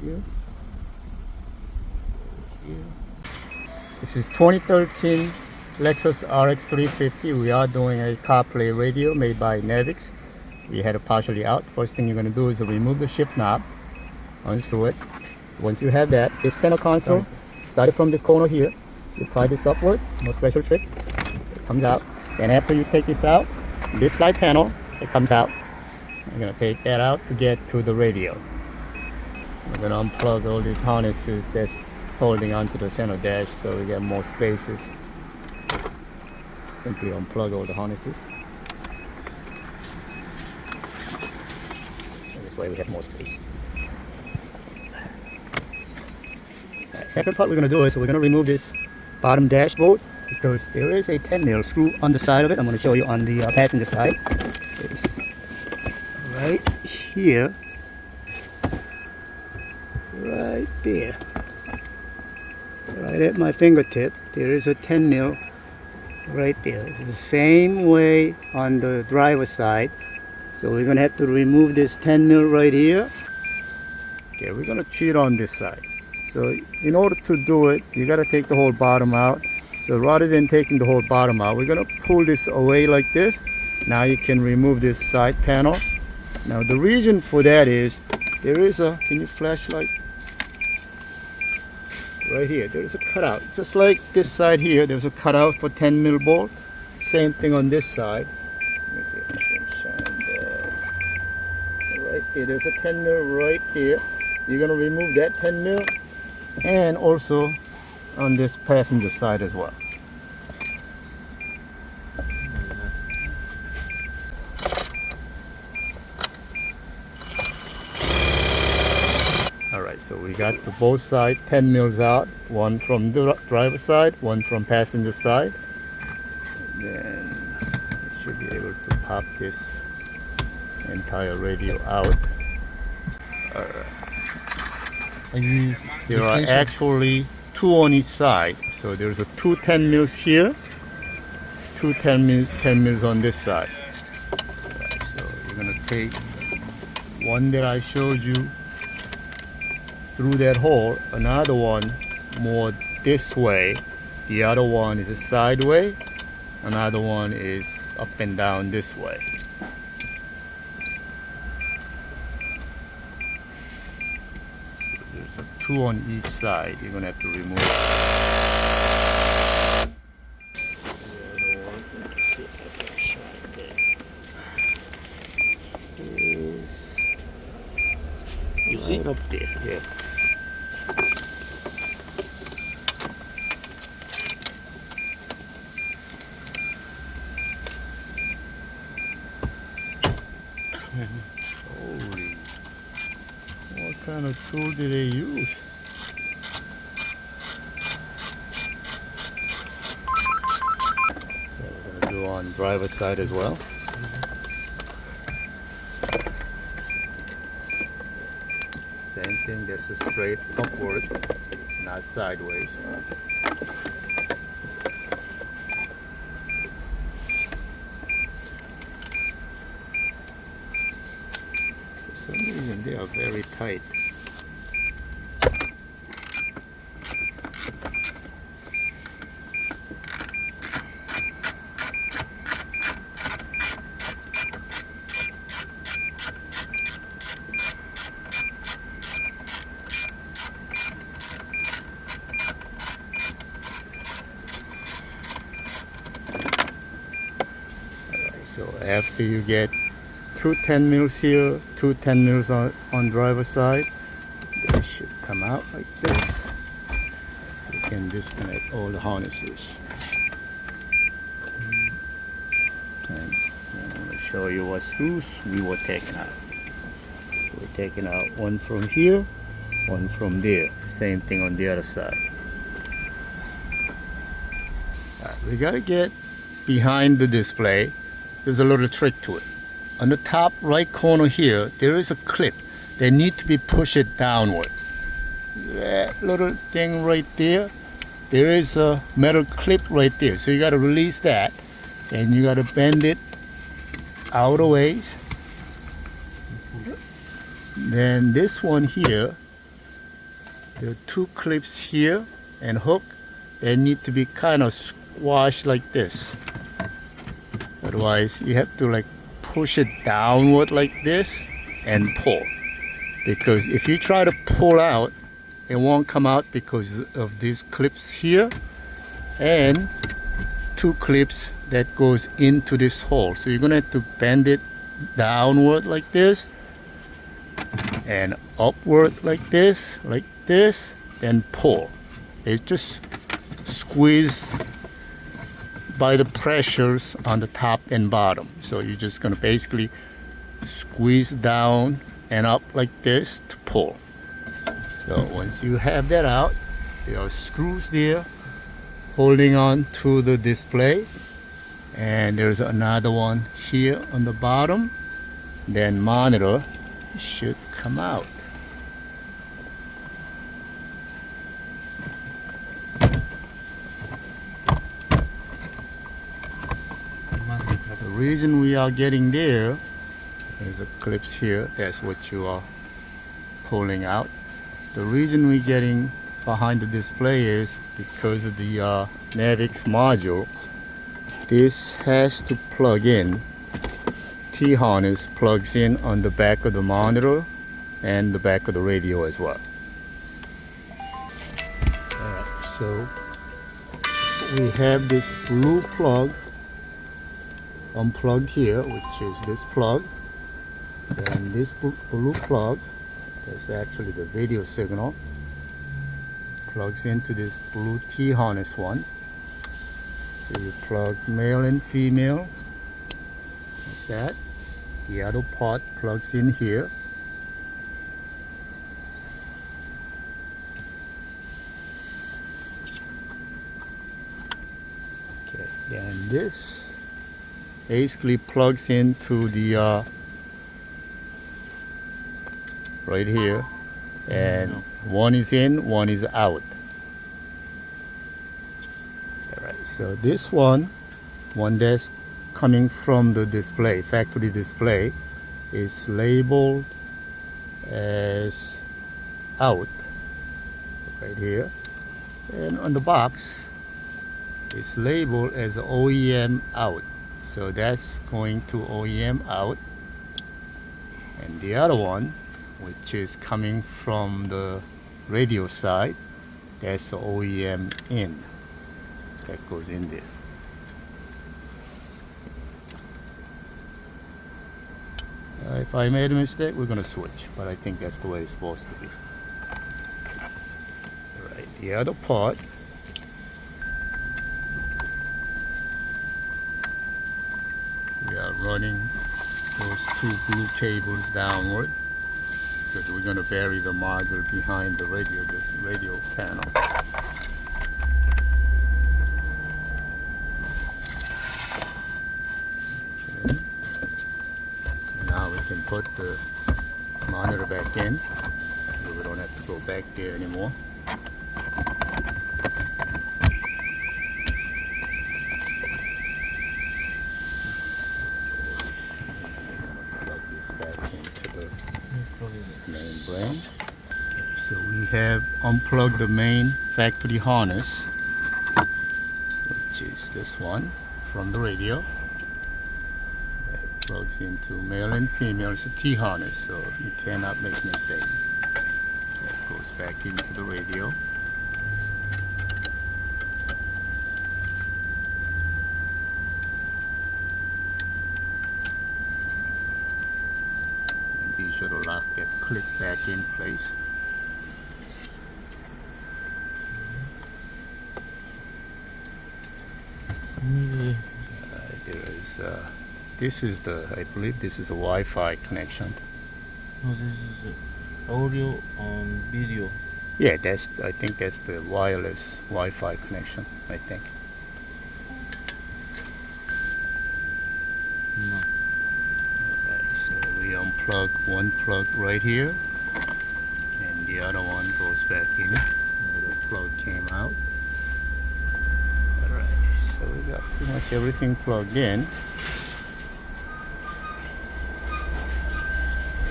here. This is 2013 Lexus RX350. We are doing a CarPlay radio made by Naviks. We had it partially out. First thing you're going to do is remove the shift knob, unscrew it. Once you have that, this center console, started from this corner here, you pry this upward, no special trick, it comes out. Then after you take this out, this side panel, it comes out. I'm going to take that out to get to the radio. We're going to unplug all these harnesses that's holding onto the center dash so we get more spaces. Simply unplug all the harnesses. And this way we have more space. Right, second part we're going to do is we're going to remove this bottom dashboard because there is a 10mm screw on the side of it. I'm going to show you on the passenger side. It's right here. Right there, right at my fingertip, there is a 10mm right there. It's the same way on the driver's side. So we're going to have to remove this 10mm right here. Okay, we're going to cheat on this side. So in order to do it, you got to take the whole bottom out. So rather than taking the whole bottom out, we're going to pull this away like this. Now you can remove this side panel. Now the reason for that is, there is a, can you flashlight? Right here, there is a cutout. Just like this side here, there's a cutout for 10mm bolt. Same thing on this side. Let me see if I can shine that. Right there, there's a 10mm right there. You're going to remove that 10mm and also on this passenger side as well. Alright, so we got the both sides 10mm out, one from the driver's side, one from passenger side. Then we should be able to pop this entire radio out. Alright. There are actually two on each side. So there's a two 10mm here, two 10mm on this side. Right, so you're going to take one that I showed you through that hole, another one more this way, the other one is a sideway, another one is up and down this way. So there's a two on each side. You're gonna have to remove it. The other one, let's see if I can shine that. Is you see right up there, yeah. Holy, what kind of tool do they use? Okay, we're going to do on driver's side as well. Same thing, this is straight upward, not sideways. For some reason they are very tight. So after you get two 10mm here, two 10mm on driver's side, they should come out like this. You can disconnect all the harnesses. And I'm going to show you what screws we were taking out. We're taking out one from here, one from there. Same thing on the other side. Alright, we got to get behind the display. There's a little trick to it. On the top right corner here, there is a clip that needs to be pushed downward. That little thing right there, there is a metal clip right there. So you got to release that, and you got to bend it out a ways. Then this one here, There are two clips here and hook. They need to be kind of squashed like this. Otherwise, you have to like push it downward like this and pull. Because if you try to pull out, it won't come out because of these clips here and two clips that goes into this hole. So you're gonna have to bend it downward like this and upward like this, then pull. It's just squeeze by the pressures on the top and bottom. So you're just gonna basically squeeze down and up like this to pull. So once you have that out, there are screws there holding on to the display, and there's another one here on the bottom. Then monitor should come out. The reason we are getting there's the clips here. That's what you are pulling out. The reason we're getting behind the display is because of the Naviks module. This has to plug in. T-harness plugs in on the back of the monitor and the back of the radio as well. Alright, so we have this blue plug unplugged here, which is this plug. And this blue plug, that's actually the video signal, plugs into this blue T-harness one. So you plug male and female like that. The other part plugs in here. Okay, and this basically plugs into the right here, and one is in, one is out. Alright, so this one that's coming from the display, factory display, is labeled as out right here, and on the box it's labeled as OEM out. So that's going to OEM out, and the other one, which is coming from the radio side, that's the OEM in. That goes in there. If I made a mistake, we're gonna switch, but I think that's the way it's supposed to be. Alright, the other part, we are running those two blue cables downward, because we're going to bury the module behind the radio, this radio panel. Okay. Now we can put the monitor back in, so we don't have to go back there anymore. Plug this back into the main brain. Okay, so we have unplugged the main factory harness, which is this one from the radio. It plugs into male and female. It's a T-harness, so you cannot make a mistake. That goes back into the radio. Be sure to lock that clip back in place. This is I believe this is a Wi-Fi connection. No, this is the audio and video. Yeah, I think that's the wireless Wi-Fi connection, I think. No. Okay, so we unplug one plug right here, and the other one goes back in. The plug came out. Alright, so we got pretty much everything plugged in.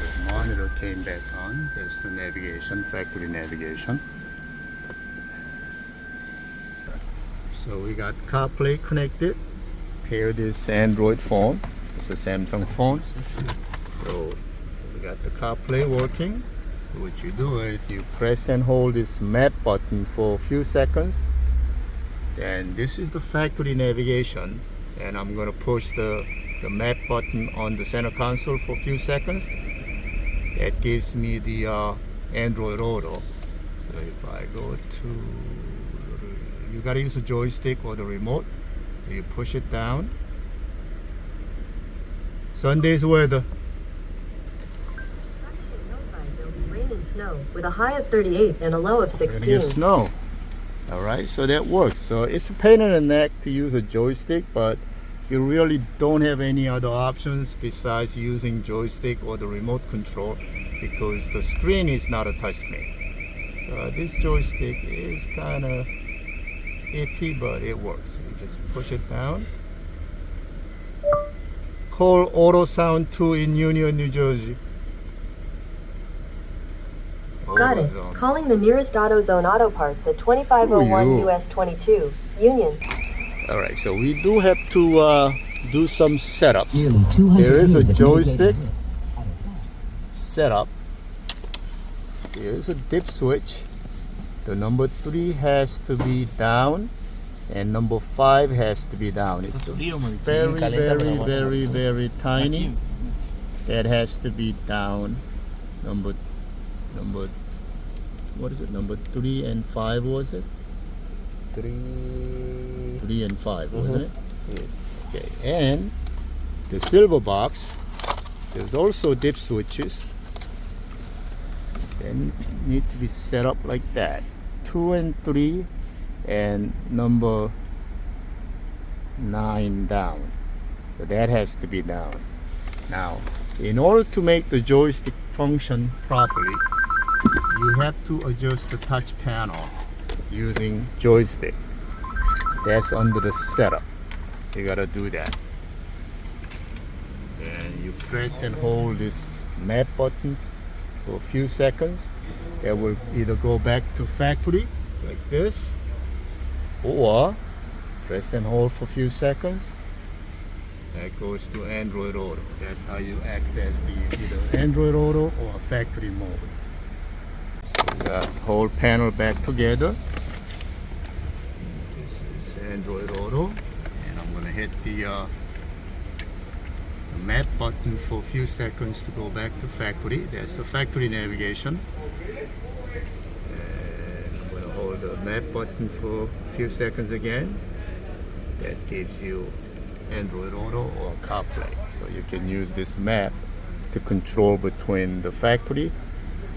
The monitor came back on. There's the navigation, factory navigation. So we got CarPlay connected. Pair this Android phone. It's a Samsung phone. So we got the CarPlay working. So what you do is you press and hold this map button for a few seconds. And this is the factory navigation. And I'm gonna push the map button on the center console for a few seconds. That gives me the Android Auto. So if I go to, you gotta use a joystick or the remote. You push it down. Sunday's weather. Rain and snow with a high of 38 and a low of We're gonna 16. get snow. Alright, so that works. So it's a pain in the neck to use a joystick, but you really don't have any other options besides using joystick or the remote control because the screen is not a touch screen. So this joystick is kind of iffy, but it works. You just push it down. Call Auto Sound 2 in Union, New Jersey. Got it. AutoZone. Calling the nearest AutoZone Auto Parts at 2501 Screw you. US 22, Union. Alright, so we do have to do some setups. Nearly 200 There is a years of joystick mitigating risk. setup. There is a dip switch. The number 3 has to be down and number 5 has to be down. It's very tiny. That has to be down. Number what is it? Number 3 and 5 was it? 3 and 5, wasn't it? Yeah. Okay, and the silver box, there's also dip switches. They need to be set up like that. 2 and 3 and number 9 down. So that has to be down. Now, in order to make the joystick function properly, you have to adjust the touch panel using joystick. That's under the setup. You gotta do that. And you press and hold this map button for a few seconds. It will either go back to factory like this, or press and hold for a few seconds. That goes to Android Auto. That's how you access the either Android Auto or factory mode. So we got whole panel back together. This is Android Auto, and I'm gonna hit the map button for a few seconds to go back to factory. That's the factory navigation. And I'm gonna hold the map button for a few seconds again. That gives you Android Auto or CarPlay. So you can use this map to control between the factory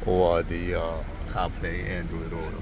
or the CarPlay Android Auto.